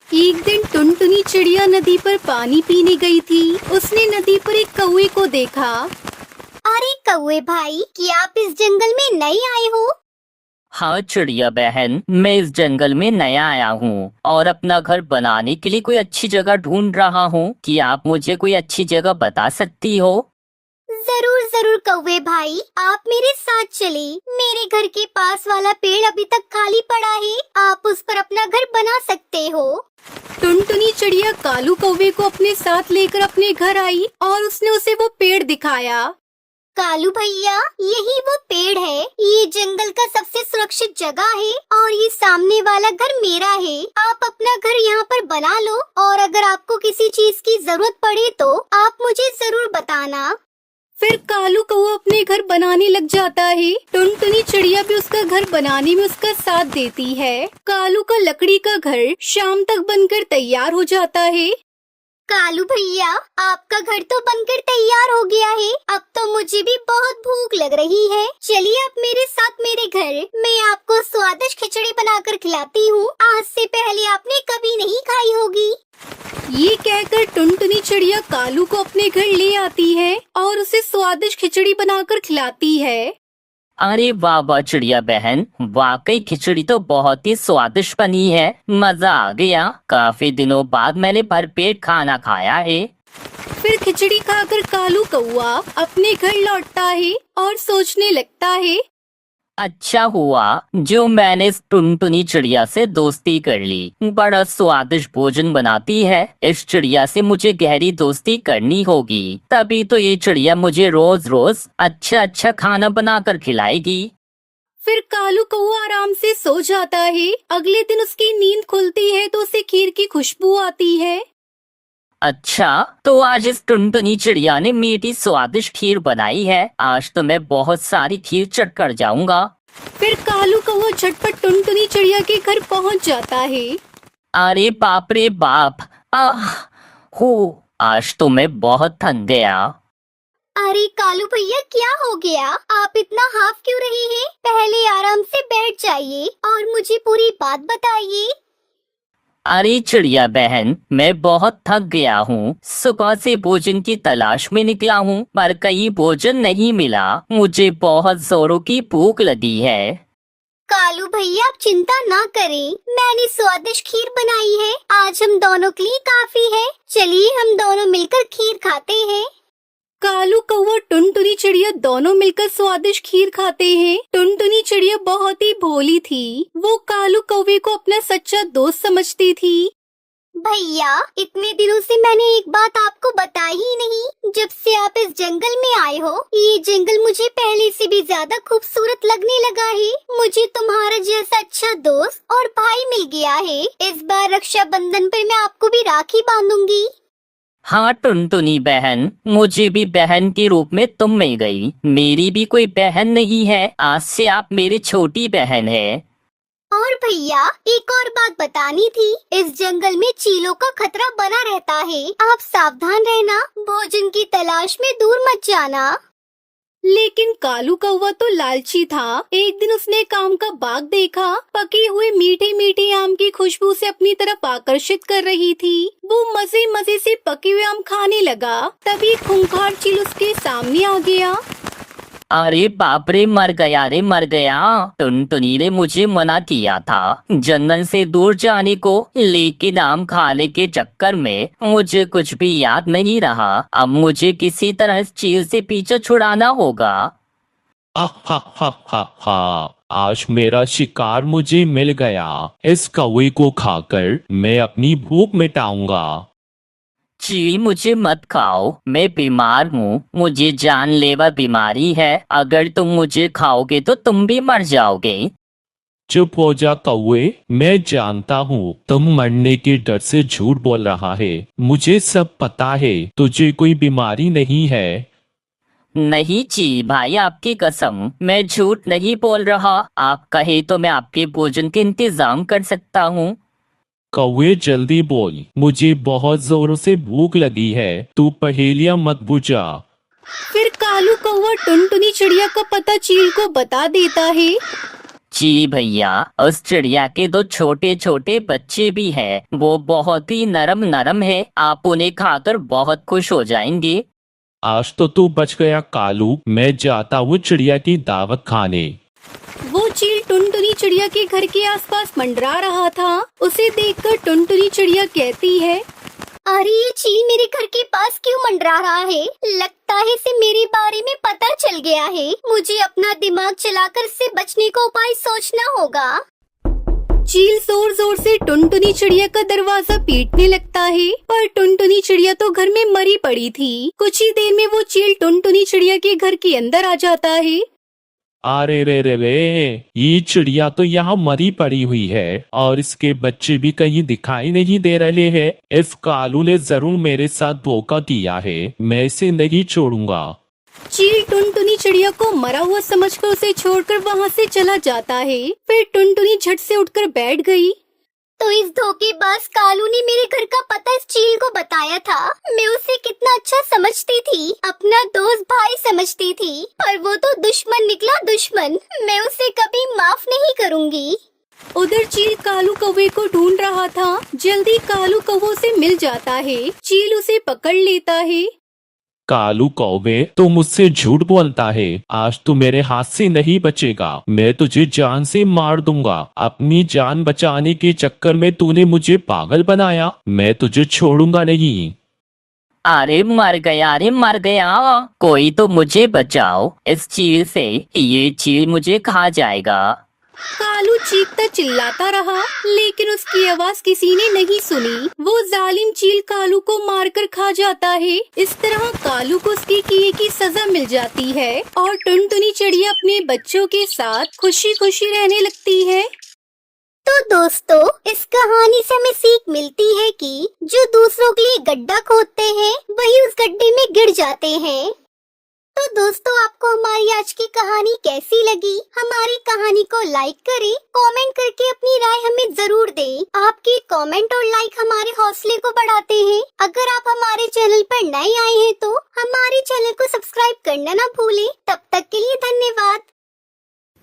एक दिन टुनटुनी चिड़िया नदी पर पानी पीने गई थी। उसने नदी पर एक कौवे को देखा। अरे कौवे भाई, क्या आप इस जंगल में नए आए हो? हाँ चिड़िया बहन, मैं इस जंगल में नया आया हूँ और अपना घर बनाने के लिए कोई अच्छी जगह ढूंढ रहा हूँ। क्या आप मुझे कोई अच्छी जगह बता सकती हो? जरूर जरूर कौवे भाई, आप मेरे साथ चले। मेरे घर के पास वाला पेड़ अभी तक खाली पड़ा है, आप उस पर अपना घर बना सकते हो। टुनटुनी चिड़िया कालू कौवे को अपने साथ लेकर अपने घर आई और उसने उसे वो पेड़ दिखाया। कालू भैया, यही वो पेड़ है। ये जंगल का सबसे सुरक्षित जगह है और ये सामने वाला घर मेरा है। आप अपना घर यहाँ पर बना लो और अगर आपको किसी चीज की जरूरत पड़े तो आप मुझे जरूर बताना। फिर कालू कौवा अपने घर बनाने लग जाता है। टुनटुनी चिड़िया भी उसका घर बनाने में उसका साथ देती है। कालू का लकड़ी का घर शाम तक बनकर तैयार हो जाता है। कालू भैया, आपका घर तो बनकर तैयार हो गया है। अब तो मुझे भी बहुत भूख लग रही है। चलिए आप मेरे साथ मेरे घर, मैं आपको स्वादिष्ट खिचड़ी बनाकर खिलाती हूँ। आज से पहले आपने कभी नहीं खाई होगी। ये कहकर टुनटुनी चिड़िया कालू को अपने घर ले आती है और उसे स्वादिष्ट खिचड़ी बनाकर खिलाती है। अरे वाह वाह चिड़िया बहन, वाकई खिचड़ी तो बहुत ही स्वादिष्ट बनी है। मजा आ गया। काफी दिनों बाद मैंने भरपेट खाना खाया है। फिर खिचड़ी खाकर कालू कौवा अपने घर लौटता है और सोचने लगता है, अच्छा हुआ जो मैंने इस टुनटुनी चिड़िया से दोस्ती कर ली। बड़ा स्वादिष्ट भोजन बनाती है। इस चिड़िया से मुझे गहरी दोस्ती करनी होगी, तभी तो ये चिड़िया मुझे रोज रोज अच्छा अच्छा खाना बनाकर खिलाएगी। फिर कालू कौवा आराम से सो जाता है। अगले दिन उसकी नींद खुलती है तो उसे खीर की खुशबू आती है। अच्छा, तो आज इस टुनटुनी चिड़िया ने मीठी स्वादिष्ट खीर बनाई है। आज तो मैं बहुत सारी खीर चट कर जाऊंगा। फिर कालू कौवा झटपट टुनटुनी चिड़िया के घर पहुंच जाता है। अरे बाप रे बाप, हो आज तो मैं बहुत थक गया। अरे कालू भैया, क्या हो गया? आप इतना हाफ क्यों रहे हैं? पहले आराम से बैठ जाइए और मुझे पूरी बात बताइए। अरे चिड़िया बहन, मैं बहुत थक गया हूँ। सुबह से भोजन की तलाश में निकला हूँ पर कहीं भोजन नहीं मिला। मुझे बहुत जोरों की भूख लगी है। कालू भैया, आप चिंता ना करें, मैंने स्वादिष्ट खीर बनाई है। आज हम दोनों के लिए काफी है। चलिए हम दोनों मिलकर खीर खाते हैं। कालू कौवा टुनटुनी चिड़िया दोनों मिलकर स्वादिष्ट खीर खाते हैं। टुनटुनी चिड़िया बहुत ही भोली थी। वो कालू कौवे को अपना सच्चा दोस्त समझती थी। भैया, इतने दिनों से मैंने एक बात आपको बताई ही नहीं। जब से आप इस जंगल में आए हो, ये जंगल मुझे पहले से भी ज्यादा खूबसूरत लगने लगा है। मुझे तुम्हारा जैसा अच्छा दोस्त और भाई मिल गया है। इस बार रक्षाबंधन पर मैं आपको भी राखी बांधूंगी। हाँ टुनटुनी बहन, मुझे भी बहन के रूप में तुम मिल गई। मेरी भी कोई बहन नहीं है, आज से आप मेरी छोटी बहन है। और भैया, एक और बात बतानी थी। इस जंगल में चीलों का खतरा बना रहता है। आप सावधान रहना, भोजन की तलाश में दूर मत जाना। लेकिन कालू कौवा तो लालची था। एक दिन उसने एक आम का बाग देखा। पके हुए मीठे मीठे आम की खुशबू से अपनी तरफ आकर्षित कर रही थी। वो मजे मजे से पके हुए आम खाने लगा। तभी खूंखार चील उसके सामने आ गया। अरे बाप रे, मर गया रे मर गया। टुनटुनी ने मुझे मना किया था जंगल से दूर जाने को, लेकिन आम खाने के चक्कर में मुझे कुछ भी याद नहीं रहा। अब मुझे किसी तरह इस चील से पीछे छुड़ाना होगा। हा, आज मेरा शिकार मुझे मिल गया। इस कौवे को खाकर मैं अपनी भूख मिटाऊंगा। जी मुझे मत खाओ, मैं बीमार हूँ। मुझे जानलेवा बीमारी है। अगर तुम मुझे खाओगे तो तुम भी मर जाओगे। चुप हो जा कौवे, मैं जानता हूँ तुम मरने के डर से झूठ बोल रहा है। मुझे सब पता है, तुझे कोई बीमारी नहीं है। नहीं जी भाई, आपकी कसम, मैं झूठ नहीं बोल रहा। आप कहे तो मैं आपके भोजन के इंतजाम कर सकता हूँ। कौवे जल्दी बोल, मुझे बहुत जोरों से भूख लगी है। तू पहेलियां मत बुझा। फिर कालू कौवा टुनटुनी चिड़िया का पता चील को बता देता है। जी भैया, उस चिड़िया के दो छोटे छोटे बच्चे भी हैं। वो बहुत ही नरम नरम है, आप उन्हें खाकर बहुत खुश हो जाएंगे। आज तो तू बच गया कालू, मैं जाता हूँ चिड़िया की दावत खाने। वो चील टुनटुनी चिड़िया के घर के आसपास मंडरा रहा था। उसे देखकर टुनटुनी चिड़िया कहती है, अरे ये चील मेरे घर के पास क्यों मंडरा रहा है? लगता है इसे मेरे बारे में पता चल गया है। मुझे अपना दिमाग चलाकर इससे बचने का उपाय सोचना होगा। चील जोर जोर से टुनटुनी चिड़िया का दरवाजा पीटने लगता है, पर टुनटुनी चिड़िया तो घर में मरी पड़ी थी। कुछ ही देर में वो चील टुनटुनी चिड़िया के घर के अंदर आ जाता है। अरे रे, ये चिड़िया तो यहाँ मरी पड़ी हुई है और इसके बच्चे भी कहीं दिखाई नहीं दे रहे हैं। इस कालू ने जरूर मेरे साथ धोखा किया है, मैं इसे नहीं छोड़ूंगा। चील टुनटुनी चिड़िया को मरा हुआ समझकर उसे छोड़कर वहाँ से चला जाता है। फिर टुनटुनी झट से उठकर बैठ गई। तो इस धोखेबाज कालू ने मेरे घर का पता इस चील को बताया था। मैं उसे कितना अच्छा समझती थी, अपना दोस्त भाई समझती थी, पर वो तो दुश्मन निकला दुश्मन। मैं उसे कभी माफ नहीं करूँगी। उधर चील कालू कौवे को ढूंढ रहा था। जल्दी कालू कौवे से मिल जाता है। चील उसे पकड़ लेता है। कालू कौवे, तू मुझसे झूठ बोलता है। आज तू मेरे हाथ से नहीं बचेगा, मैं तुझे जान से मार दूंगा। अपनी जान बचाने के चक्कर में तूने मुझे पागल बनाया, मैं तुझे छोड़ूंगा नहीं। अरे मर गया, कोई तो मुझे बचाओ इस चील से, ये चील मुझे खा जाएगा। कालू चीखता चिल्लाता रहा, लेकिन उसकी आवाज किसी ने नहीं सुनी। वो जालिम चील कालू को मारकर खा जाता है। इस तरह कालू को उसके किए की सजा मिल जाती है और टुनटुनी चिड़िया अपने बच्चों के साथ खुशी खुशी रहने लगती है। तो दोस्तों, इस कहानी से हमें सीख मिलती है कि जो दूसरों के लिए गड्ढा खोदते हैं वही उस गड्ढे में गिर जाते हैं। तो दोस्तों, आपको हमारी आज की कहानी कैसी लगी? हमारी कहानी को लाइक करें, कमेंट करके अपनी राय हमें जरूर दें। आपके कमेंट और लाइक हमारे हौसले को बढ़ाते हैं। अगर आप हमारे चैनल पर नए आए हैं तो हमारे चैनल को सब्सक्राइब करना ना भूलें। तब तक के लिए धन्यवाद।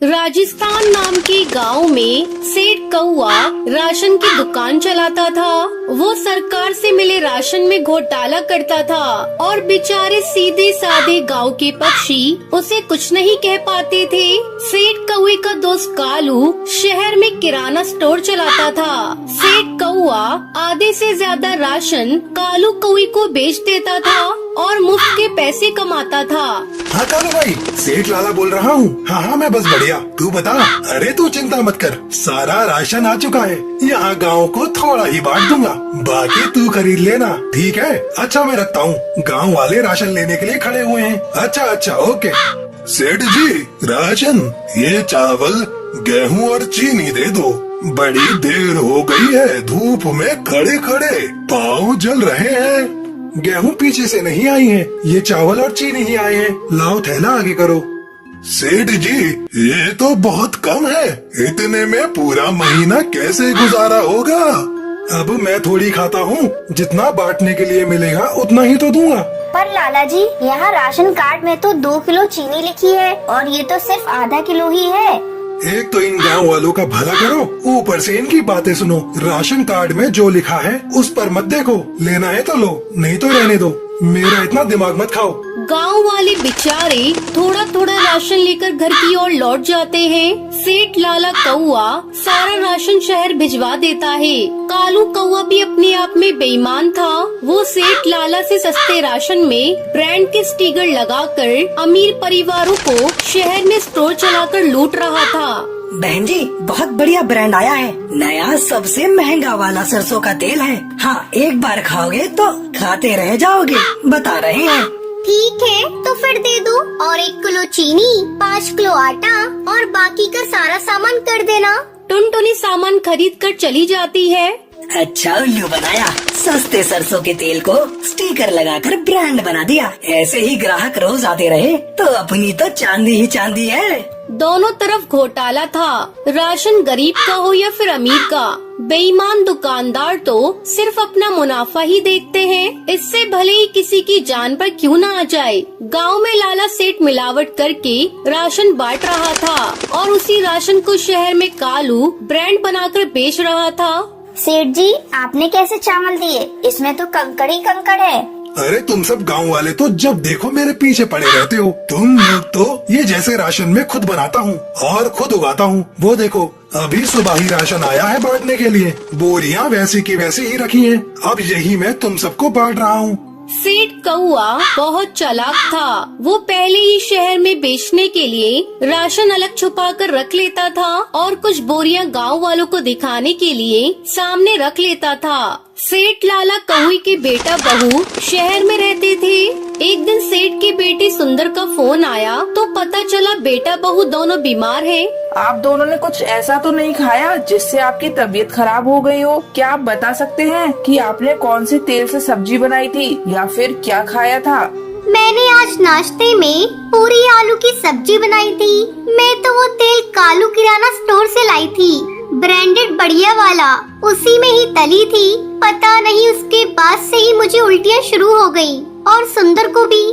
राजस्थान नाम के गांव में सेठ कौआ राशन की दुकान चलाता था। वो सरकार से मिले राशन में घोटाला करता था और बेचारे सीधे साधे गांव के पक्षी उसे कुछ नहीं कह पाते थे। सेठ कौए का दोस्त कालू शहर में किराना स्टोर चलाता था। सेठ कौआ आधे से ज्यादा राशन कालू कौए को बेच देता था और मुफ्त के पैसे कमाता था। हाँ कालू भाई, सेठ लाला बोल रहा हूँ। हाँ मैं बस बढ़िया, तू बता। अरे तू चिंता मत कर, सारा राशन आ चुका है। यहाँ गांव को थोड़ा ही बांट दूंगा, बाकी तू खरीद लेना, ठीक है? अच्छा मैं रखता हूँ, गांव वाले राशन लेने के लिए खड़े हुए हैं। अच्छा ओके। सेठ जी, राशन, ये चावल, गेहूँ और चीनी दे दो। बड़ी देर हो गई है, धूप में खड़े खड़े पाँव जल रहे हैं। गेहूं पीछे से नहीं आई है, ये चावल और चीनी ही आए हैं। लाओ थैला आगे करो। सेठ जी, ये तो बहुत कम है, इतने में पूरा महीना कैसे गुजारा होगा? अब मैं थोड़ी खाता हूँ, जितना बांटने के लिए मिलेगा उतना ही तो दूंगा। पर लाला जी, यहाँ राशन कार्ड में तो 2 किलो चीनी लिखी है और ये तो सिर्फ आधा किलो ही है। एक तो इन गांव वालों का भला करो, ऊपर से इनकी बातें सुनो। राशन कार्ड में जो लिखा है उस पर मत देखो, लेना है तो लो, नहीं तो रहने दो। मेरा इतना दिमाग मत खाओ। गांव वाले बेचारे थोड़ा थोड़ा राशन लेकर घर की ओर लौट जाते हैं। सेठ लाला कौआ सारा राशन शहर भिजवा देता है। कालू कौआ भी अपने आप में बेईमान था। वो सेठ लाला से सस्ते राशन में ब्रांड के स्टिकर लगाकर अमीर परिवारों को शहर में स्टोर चलाकर लूट रहा था। बहन जी, बहुत बढ़िया ब्रांड आया है, नया सबसे महंगा वाला सरसों का तेल है। हाँ, एक बार खाओगे तो खाते रह जाओगे, बता रहे हैं। ठीक है, तो फिर दे दो, और 1 किलो चीनी, 5 किलो आटा और बाकी का सारा सामान कर देना। टुनटुनी सामान खरीद कर चली जाती है। अच्छा उल्लू बनाया, सस्ते सरसों के तेल को स्टिकर लगाकर ब्रांड बना दिया। ऐसे ही ग्राहक रोज आते रहे तो अपनी तो चांदी ही चांदी है। दोनों तरफ घोटाला था, राशन गरीब का हो या फिर अमीर का। बेईमान दुकानदार तो सिर्फ अपना मुनाफा ही देखते हैं, इससे भले ही किसी की जान पर क्यों ना आ जाए। गांव में लाला सेठ मिलावट करके राशन बांट रहा था और उसी राशन को शहर में कालू ब्रांड बनाकर बेच रहा था। सेठ जी, आपने कैसे चावल दिए? इसमें तो कंकड़ ही कंकड़ है। अरे तुम सब गांव वाले तो जब देखो मेरे पीछे पड़े रहते हो। तुम लोग तो ये जैसे राशन मैं खुद बनाता हूँ और खुद उगाता हूँ। वो देखो अभी सुबह ही राशन आया है बांटने के लिए, बोरियां वैसी की वैसी ही रखी हैं। अब यही मैं तुम सबको बांट रहा हूँ। सेठ कौआ बहुत चालाक था। वो पहले ही शहर में बेचने के लिए राशन अलग छुपा कर रख लेता था और कुछ बोरियां गांव वालों को दिखाने के लिए सामने रख लेता था। सेठ लाला कौए के बेटा बहू शहर में रहते थे। एक दिन सेठ की बेटी सुंदर का फोन आया तो पता चला बेटा बहू दोनों बीमार हैं। आप दोनों ने कुछ ऐसा तो नहीं खाया जिससे आपकी तबीयत खराब हो गई हो? क्या आप बता सकते हैं कि आपने कौन से तेल से सब्जी बनाई थी या फिर क्या खाया था? मैंने आज नाश्ते में पूरी आलू की सब्जी बनाई थी। मैं तो वो तेल कालू किराना स्टोर से लाई थी, ब्रांडेड बढ़िया वाला, उसी में ही तली थी। पता नहीं उसके बाद से ही मुझे उल्टियाँ शुरू हो गई और सुंदर को भी।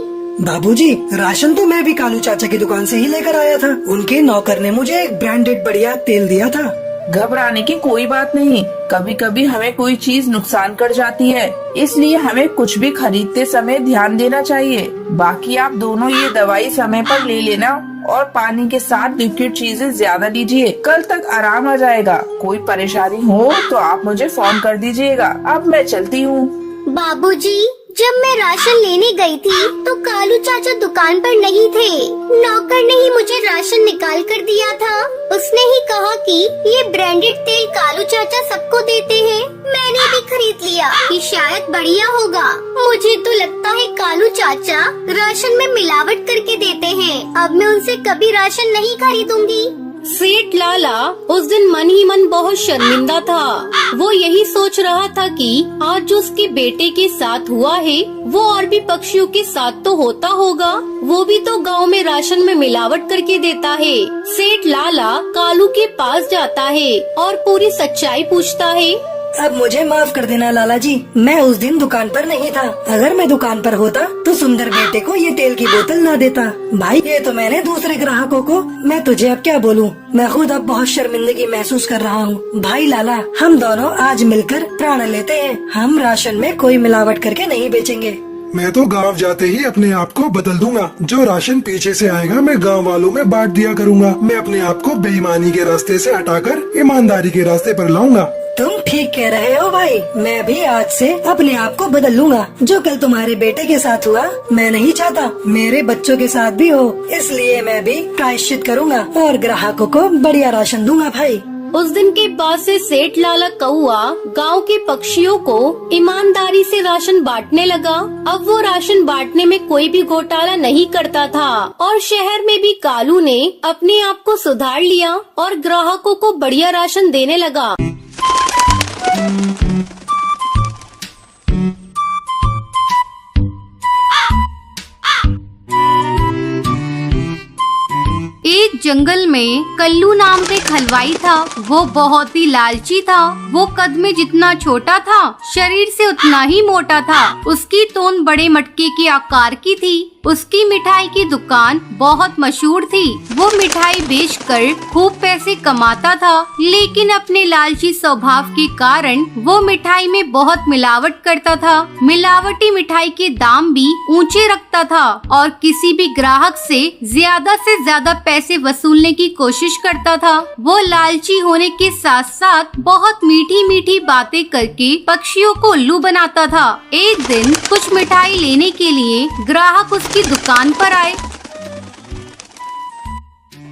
बाबूजी, राशन तो मैं भी कालू चाचा की दुकान से ही लेकर आया था। उनके नौकर ने मुझे एक ब्रांडेड बढ़िया तेल दिया था। घबराने की कोई बात नहीं, कभी कभी हमें कोई चीज नुकसान कर जाती है, इसलिए हमें कुछ भी खरीदते समय ध्यान देना चाहिए। बाकी आप दोनों ये दवाई समय पर ले लेना और पानी के साथ लिक्विड चीजें ज्यादा लीजिए। कल तक आराम आ जाएगा। कोई परेशानी हो तो आप मुझे फोन कर दीजिएगा। अब मैं चलती हूँ। बाबूजी, जब मैं राशन लेने गई थी तो कालू चाचा दुकान पर नहीं थे। नौकर ने ही मुझे राशन निकाल कर दिया था। उसने ही कहा कि ये ब्रांडेड तेल कालू चाचा सबको देते हैं। मैंने भी खरीद लिया कि शायद बढ़िया होगा। मुझे तो लगता है कालू चाचा राशन में मिलावट करके देते हैं। अब मैं उनसे कभी राशन नहीं खरीदूंगी। सेठ लाला उस दिन मन ही मन बहुत शर्मिंदा था। वो यही सोच रहा था कि आज जो उसके बेटे के साथ हुआ है वो और भी पक्षियों के साथ तो होता होगा। वो भी तो गांव में राशन में मिलावट करके देता है। सेठ लाला कालू के पास जाता है और पूरी सच्चाई पूछता है। अब मुझे माफ कर देना लाला जी, मैं उस दिन दुकान पर नहीं था। अगर मैं दुकान पर होता तो सुंदर बेटे को ये तेल की बोतल ना देता। भाई, ये तो मैंने दूसरे ग्राहकों को, मैं तुझे अब क्या बोलूं। मैं खुद अब बहुत शर्मिंदगी महसूस कर रहा हूँ। भाई लाला, हम दोनों आज मिलकर प्रण लेते हैं। हम राशन में कोई मिलावट करके नहीं बेचेंगे। मैं तो गांव जाते ही अपने आप को बदल दूंगा। जो राशन पीछे से आएगा मैं गांव वालों में बांट दिया करूंगा। मैं अपने आप को बेईमानी के रास्ते से हटाकर ईमानदारी के रास्ते पर लाऊंगा। तुम ठीक कह रहे हो भाई, मैं भी आज से अपने आप को बदल लूंगा। जो कल तुम्हारे बेटे के साथ हुआ मैं नहीं चाहता मेरे बच्चों के साथ भी हो, इसलिए मैं भी प्रायश्चित करूंगा और ग्राहकों को बढ़िया राशन दूंगा भाई। उस दिन के बाद से सेठ लाला कौआ गांव के पक्षियों को ईमानदारी से राशन बांटने लगा। अब वो राशन बांटने में कोई भी घोटाला नहीं करता था और शहर में भी कालू ने अपने आप को सुधार लिया और ग्राहकों को बढ़िया राशन देने लगा। एक जंगल में कल्लू नाम का एक हलवाई था। वो बहुत ही लालची था। वो कद में जितना छोटा था शरीर से उतना ही मोटा था। उसकी तोन बड़े मटके के आकार की थी। उसकी मिठाई की दुकान बहुत मशहूर थी। वो मिठाई बेचकर खूब पैसे कमाता था, लेकिन अपने लालची स्वभाव के कारण वो मिठाई में बहुत मिलावट करता था। मिलावटी मिठाई के दाम भी ऊंचे रखता था और किसी भी ग्राहक से ज्यादा पैसे वसूलने की कोशिश करता था। वो लालची होने के साथ साथ बहुत मीठी मीठी बातें करके पक्षियों को उल्लू बनाता था। एक दिन कुछ मिठाई लेने के लिए ग्राहक की दुकान पर आए।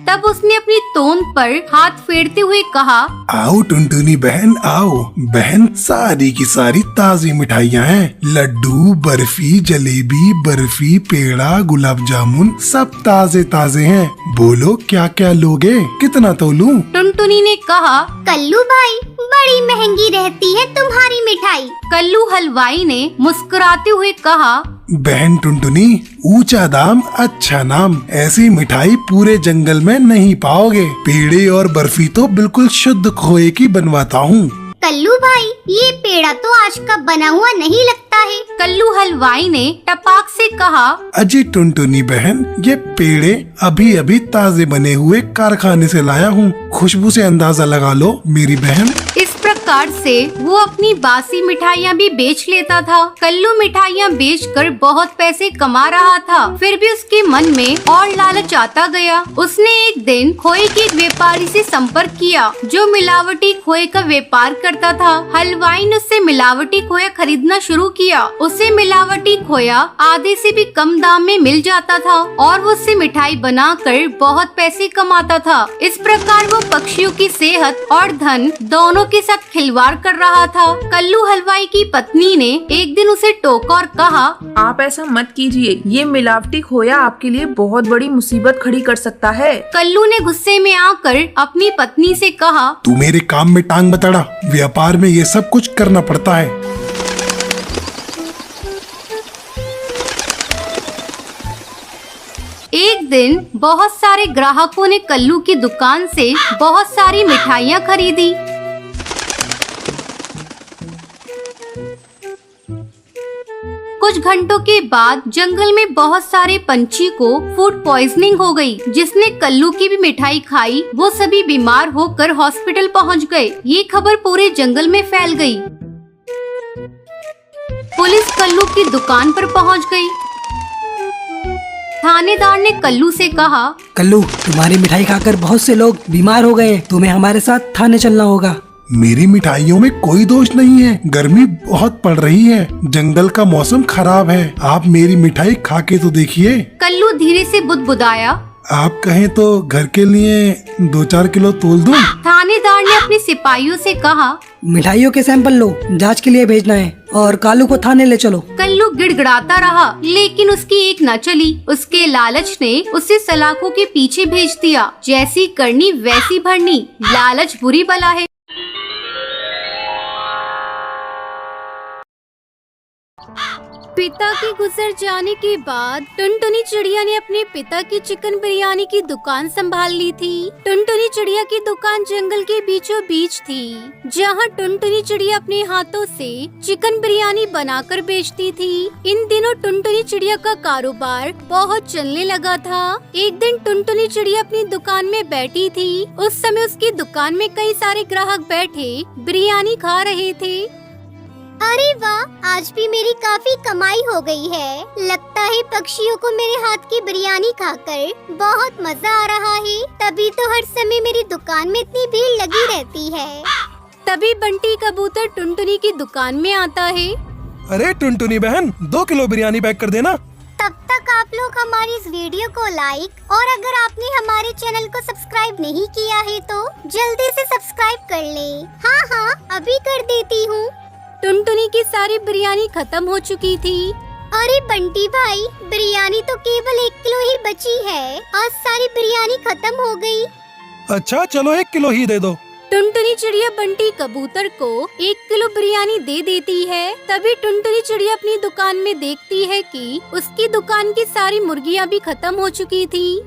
तब उसने अपनी तोंद पर हाथ फेरते हुए कहा, आओ टुनटुनी बहन आओ। बहन, सारी की सारी ताजी मिठाइयाँ हैं। लड्डू, बर्फी, जलेबी, बर्फी, पेड़ा, गुलाब जामुन सब ताजे ताजे हैं। बोलो क्या क्या लोगे, कितना तोलूं? टुनटुनी ने कहा, कल्लू भाई, बड़ी महंगी रहती है तुम्हारी मिठाई। कल्लू हलवाई ने मुस्कुराते हुए कहा, बहन टुनटुनी, ऊंचा दाम अच्छा नाम। ऐसी मिठाई पूरे जंगल में नहीं पाओगे। पेड़े और बर्फी तो बिल्कुल शुद्ध खोए की बनवाता हूँ। कल्लू भाई, ये पेड़ा तो आज का बना हुआ नहीं लगता है। कल्लू हलवाई ने टपाक से कहा। अजी टुनटुनी बहन, ये पेड़े अभी अभी ताजे बने हुए कारखाने से लाया हूँ, खुशबू से अंदाजा लगा लो मेरी बहन। इस प्रकार से वो अपनी बासी मिठाइयाँ भी बेच लेता था। कल्लू मिठाइयाँ बेचकर बहुत पैसे कमा रहा था, फिर भी उसके मन में और लालच आता गया। उसने एक दिन खोए के एक व्यापारी से संपर्क किया जो मिलावटी खोए का व्यापार करता था। हलवाई ने उससे मिलावटी खोया खरीदना शुरू किया। उसे मिलावटी खोया आधे से भी कम दाम में मिल जाता था और वो उससे मिठाई बनाकर बहुत पैसे कमाता था। इस प्रकार वो पक्षियों की सेहत और धन दोनों के साथ खिलवाड़ कर रहा था। कल्लू हलवाई की पत्नी ने एक दिन उसे टोका और कहा, आप ऐसा मत कीजिए, ये मिलावटी खोया आपके लिए बहुत बड़ी मुसीबत खड़ी कर सकता है। कल्लू ने गुस्से में आकर अपनी पत्नी से कहा, तू मेरे काम में टांग बतड़ा, व्यापार में ये सब कुछ करना पड़ता है। एक दिन बहुत सारे ग्राहकों ने कल्लू की दुकान से बहुत सारी मिठाइयाँ खरीदी। कुछ घंटों के बाद जंगल में बहुत सारे पंछी को फूड पॉइजनिंग हो गई। जिसने कल्लू की भी मिठाई खाई वो सभी बीमार होकर हॉस्पिटल पहुंच गए। ये खबर पूरे जंगल में फैल गई। पुलिस कल्लू की दुकान पर पहुंच गई। थानेदार ने कल्लू से कहा, कल्लू, तुम्हारी मिठाई खाकर बहुत से लोग बीमार हो गए, तुम्हें हमारे साथ थाने चलना होगा। मेरी मिठाइयों में कोई दोष नहीं है, गर्मी बहुत पड़ रही है, जंगल का मौसम खराब है, आप मेरी मिठाई खा के तो देखिए। कल्लू धीरे से बुदबुदाया। आप कहें तो घर के लिए 2-4 किलो तोल दूं? थानेदार ने अपने सिपाहियों से कहा, मिठाइयों के सैंपल लो, जांच के लिए भेजना है और कालू को थाने ले चलो। कल्लू गिड़गिड़ाता रहा लेकिन उसकी एक न चली। उसके लालच ने उसे सलाखों के पीछे भेज दिया। जैसी करनी वैसी भरनी, लालच बुरी बला है। पिता के गुजर जाने के बाद टुनटुनी चिड़िया ने अपने पिता की चिकन बिरयानी की दुकान संभाल ली थी। टुनटुनी चिड़िया की दुकान जंगल के बीचों बीच थी, जहाँ टुनटुनी चिड़िया अपने हाथों से चिकन बिरयानी बनाकर बेचती थी। इन दिनों टुनटुनी चिड़िया का कारोबार बहुत चलने लगा था। एक दिन टुनटुनी चिड़िया अपनी दुकान में बैठी थी। उस समय उसकी दुकान में कई सारे ग्राहक बैठे बिरयानी खा रहे थे। अरे वाह, आज भी मेरी काफी कमाई हो गई है। लगता है पक्षियों को मेरे हाथ की बिरयानी खाकर बहुत मजा आ रहा है, तभी तो हर समय मेरी दुकान में इतनी भीड़ लगी रहती है। तभी बंटी कबूतर टुनटुनी की दुकान में आता है। अरे टुनटुनी बहन, 2 किलो बिरयानी पैक कर देना। तब तक आप लोग हमारी इस वीडियो को लाइक और अगर आपने हमारे चैनल को सब्सक्राइब नहीं किया है तो जल्दी से सब्सक्राइब कर लें। हाँ, अभी कर देती हूँ। टुनटुनी की सारी बिरयानी खत्म हो चुकी थी। अरे बंटी भाई, बिरयानी तो केवल 1 किलो ही बची है। आज सारी बिरयानी खत्म हो गई। अच्छा चलो 1 किलो ही दे दो। टुनटुनी चिड़िया बंटी कबूतर को 1 किलो बिरयानी दे देती है। तभी टुनटुनी चिड़िया अपनी दुकान में देखती है कि उसकी दुकान की सारी मुर्गियाँ भी खत्म हो चुकी थी।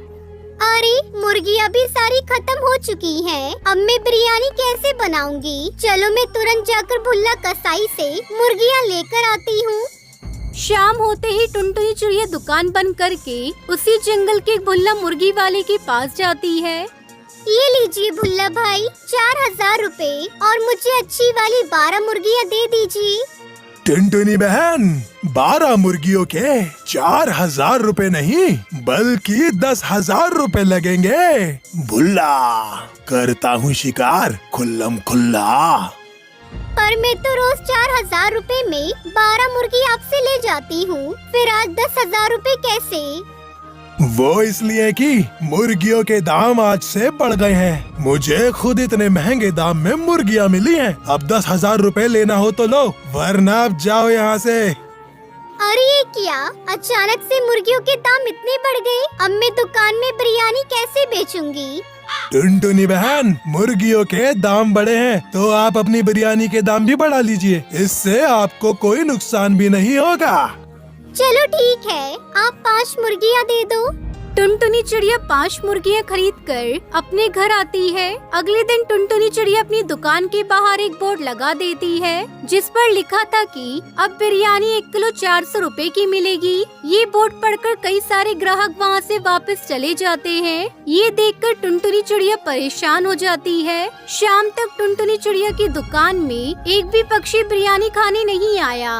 अरे मुर्गियाँ भी सारी खत्म हो चुकी हैं। अब मैं बिरयानी कैसे बनाऊंगी? चलो मैं तुरंत जाकर भुल्ला कसाई से मुर्गियाँ लेकर आती हूँ। शाम होते ही टुनटुनी चिड़िया दुकान बंद करके उसी जंगल के भुल्ला मुर्गी वाले के पास जाती है। ये लीजिए भुल्ला भाई, 4000 रुपए और मुझे अच्छी वाली 12 मुर्गियाँ दे दीजिए। टुनटुनी बहन, 12 मुर्गियों के 4000 रुपए नहीं बल्कि 10,000 रुपए लगेंगे। भुल्ला, करता हूँ शिकार खुल्लम खुल्ला। पर मैं तो रोज 4000 रुपए में 12 मुर्गी आपसे ले जाती हूँ, फिर आज 10,000 रुपए कैसे? वो इसलिए कि मुर्गियों के दाम आज से बढ़ गए हैं। मुझे खुद इतने महंगे दाम में मुर्गियाँ मिली हैं। अब 10,000 रुपए लेना हो तो लो, वरना आप जाओ यहाँ से। अरे ये क्या, अचानक से मुर्गियों के दाम इतने बढ़ गए? अब मैं दुकान में बिरयानी कैसे बेचूंगी? टुनटुनी बहन, मुर्गियों के दाम बढ़े हैं तो आप अपनी बिरयानी के दाम भी बढ़ा लीजिए, इससे आपको कोई नुकसान भी नहीं होगा। चलो ठीक है, आप 5 मुर्गियाँ दे दो। टुनटुनी चिड़िया 5 मुर्गियाँ खरीद कर अपने घर आती है। अगले दिन टुनटुनी चिड़िया अपनी दुकान के बाहर एक बोर्ड लगा देती है जिस पर लिखा था कि अब बिरयानी 1 किलो 400 रुपए की मिलेगी। ये बोर्ड पढ़कर कई सारे ग्राहक वहाँ से वापस चले जाते हैं। ये देखकर टुनटुनी चिड़िया परेशान हो जाती है। शाम तक टुनटुनी चिड़िया की दुकान में एक भी पक्षी बिरयानी खाने नहीं आया।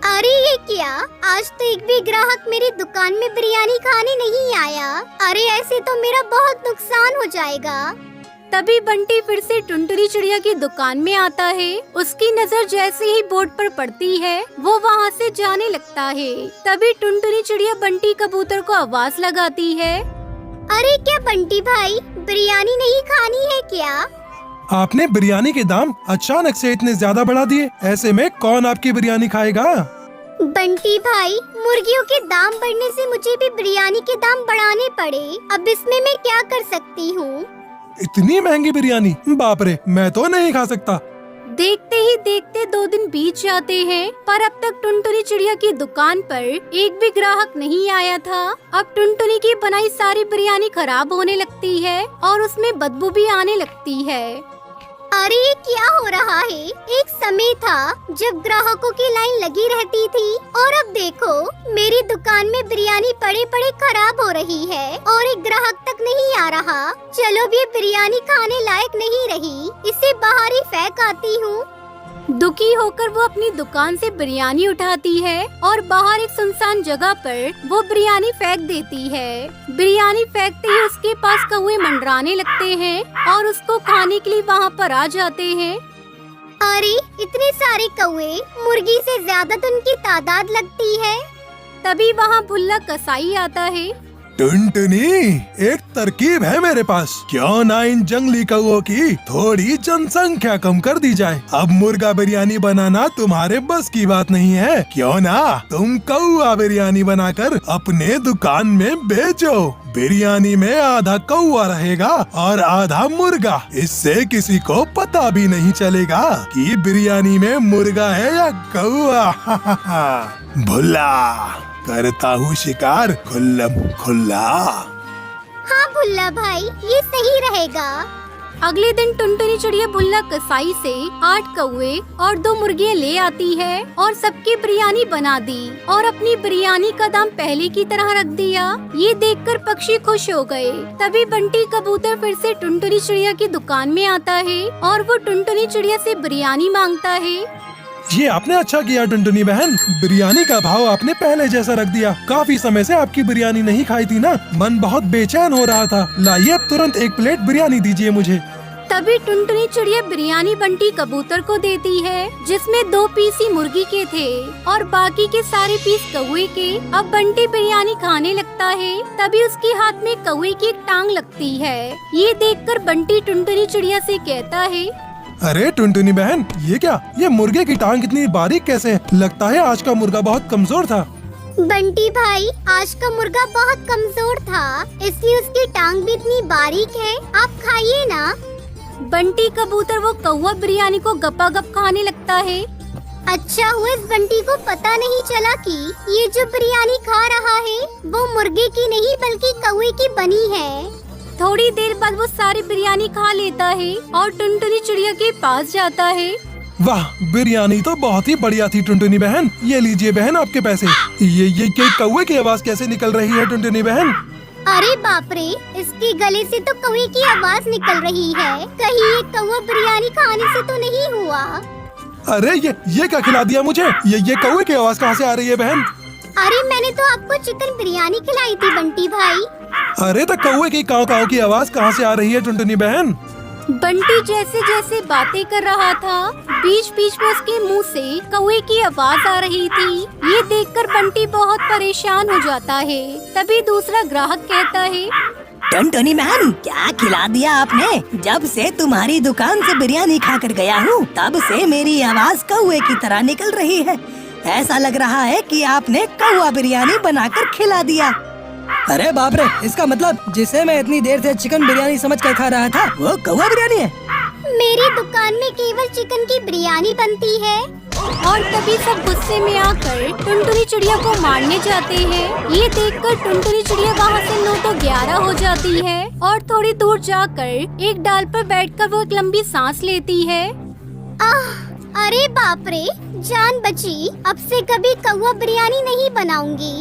अरे ये क्या, आज तो एक भी ग्राहक मेरी दुकान में बिरयानी खाने नहीं आया। अरे ऐसे तो मेरा बहुत नुकसान हो जाएगा। तभी बंटी फिर से टुनटुनी चिड़िया की दुकान में आता है। उसकी नजर जैसे ही बोर्ड पर पड़ती है वो वहाँ से जाने लगता है। तभी टुनटुनी चिड़िया बंटी कबूतर को आवाज लगाती है। अरे क्या बंटी भाई, बिरयानी नहीं खानी है क्या? आपने बिरयानी के दाम अचानक से इतने ज्यादा बढ़ा दिए, ऐसे में कौन आपकी बिरयानी खाएगा? बंटी भाई, मुर्गियों के दाम बढ़ने से मुझे भी बिरयानी के दाम बढ़ाने पड़े। अब इसमें मैं क्या कर सकती हूँ? इतनी महंगी बिरयानी, बाप रे, मैं तो नहीं खा सकता। देखते ही देखते 2 दिन बीत जाते हैं, पर अब तक टुनटुनी चिड़िया की दुकान पर एक भी ग्राहक नहीं आया था। अब टुनटुनी की बनाई सारी बिरयानी खराब होने लगती है और उसमें बदबू भी आने लगती है। अरे ये क्या हो रहा है? एक समय था जब ग्राहकों की लाइन लगी रहती थी और अब देखो मेरी दुकान में बिरयानी पड़े पड़े खराब हो रही है और एक ग्राहक तक नहीं आ रहा। चलो अब ये बिरयानी खाने लायक नहीं रही, इसे बाहर ही फेंक आती हूँ। दुखी होकर वो अपनी दुकान से बिरयानी उठाती है और बाहर एक सुनसान जगह पर वो बिरयानी फेंक देती है। बिरयानी फेंकते ही उसके पास कौवे मंडराने लगते हैं और उसको खाने के लिए वहाँ पर आ जाते हैं। अरे इतने सारे कौवे, मुर्गी से ज्यादा तो उनकी तादाद लगती है। तभी वहाँ भुल्ला कसाई आता है। टुनटुनी, एक तरकीब है मेरे पास, क्यों ना इन जंगली कौओं की थोड़ी जनसंख्या कम कर दी जाए। अब मुर्गा बिरयानी बनाना तुम्हारे बस की बात नहीं है, क्यों ना तुम कौआ बिरयानी बनाकर अपने दुकान में बेचो। बिरयानी में आधा कौआ रहेगा और आधा मुर्गा, इससे किसी को पता भी नहीं चलेगा कि बिरयानी में मुर्गा है या कौआ। भुल्ला, करता हूँ शिकार खुल्लम खुल्ला। हाँ भुल्ला भाई, ये सही रहेगा। अगले दिन टुनटुनी चिड़िया भुल्ला कसाई से 8 कौवे और 2 मुर्गियाँ ले आती है और सबकी बिरयानी बना दी और अपनी बिरयानी का दाम पहले की तरह रख दिया। ये देखकर पक्षी खुश हो गए। तभी बंटी कबूतर फिर से टुनटुनी चिड़िया की दुकान में आता है और वो टुनटुनी चिड़िया से बिरयानी मांगता है। ये आपने अच्छा किया टुनटुनी बहन, बिरयानी का भाव आपने पहले जैसा रख दिया। काफी समय से आपकी बिरयानी नहीं खाई थी ना, मन बहुत बेचैन हो रहा था। लाइए अब तुरंत 1 प्लेट बिरयानी दीजिए मुझे। तभी टुनटुनी चिड़िया बिरयानी बंटी कबूतर को देती है, जिसमें 2 पीस ही मुर्गी के थे और बाकी के सारे पीस कौवे के। अब बंटी बिरयानी खाने लगता है, तभी उसके हाथ में कौवे की एक टांग लगती है। ये देखकर बंटी टुनटुनी चिड़िया से कहता है, अरे टुनटुनी बहन, ये क्या, ये मुर्गे की टांग इतनी बारीक कैसे है? लगता है आज का मुर्गा बहुत कमजोर था। बंटी भाई, आज का मुर्गा बहुत कमजोर था, इसलिए उसकी टांग भी इतनी बारीक है। आप खाइए ना। बंटी कबूतर वो कौवा बिरयानी को गपागप खाने लगता है। अच्छा हुआ इस बंटी को पता नहीं चला कि ये जो बिरयानी खा रहा है वो मुर्गे की नहीं बल्कि कौवे की बनी है। थोड़ी देर बाद वो सारी बिरयानी खा लेता है और टुनटुनी चिड़िया के पास जाता है। वाह, बिरयानी तो बहुत ही बढ़िया थी टुनटुनी बहन। ये लीजिए बहन आपके पैसे। ये कौवे की आवाज कैसे निकल रही है टुनटुनी बहन? अरे बाप रे, इसके गले से तो कौवे की आवाज निकल रही है। कहीं ये कौवा बिरयानी खाने से तो नहीं हुआ? अरे ये क्या खिला दिया मुझे? ये कौवे की आवाज कहाँ से आ रही है बहन? अरे मैंने तो आपको चिकन बिरयानी खिलाई थी बंटी भाई। अरे तो कौवे की काव काव की आवाज कहाँ से आ रही है टुनटुनी बहन? बंटी जैसे जैसे बातें कर रहा था, बीच बीच में उसके मुंह से कौवे की आवाज आ रही थी। ये देखकर बंटी बहुत परेशान हो जाता है। तभी दूसरा ग्राहक कहता है, टुनटुनी मैम, क्या खिला दिया आपने? जब से तुम्हारी दुकान से बिरयानी खाकर गया हूँ, तब से मेरी आवाज कौवे की तरह निकल रही है। ऐसा लग रहा है कि आपने कौवा बिरयानी बनाकर खिला दिया। अरे बाप रे, इसका मतलब जिसे मैं इतनी देर से चिकन बिरयानी समझ कर खा रहा था वो कौवा बिरयानी है। मेरी दुकान में केवल चिकन की बिरयानी बनती है और तभी सब गुस्से में आकर टुनटुनी चिड़िया को मारने जाते हैं। ये देखकर टुनटुनी चिड़िया वहाँ से 9 तो 11 हो जाती है और थोड़ी दूर जाकर एक डाल पर बैठकर वो एक लंबी सांस लेती है। अरे बाप रे, जान बची। अब से कभी कौवा बिरयानी नहीं बनाऊंगी।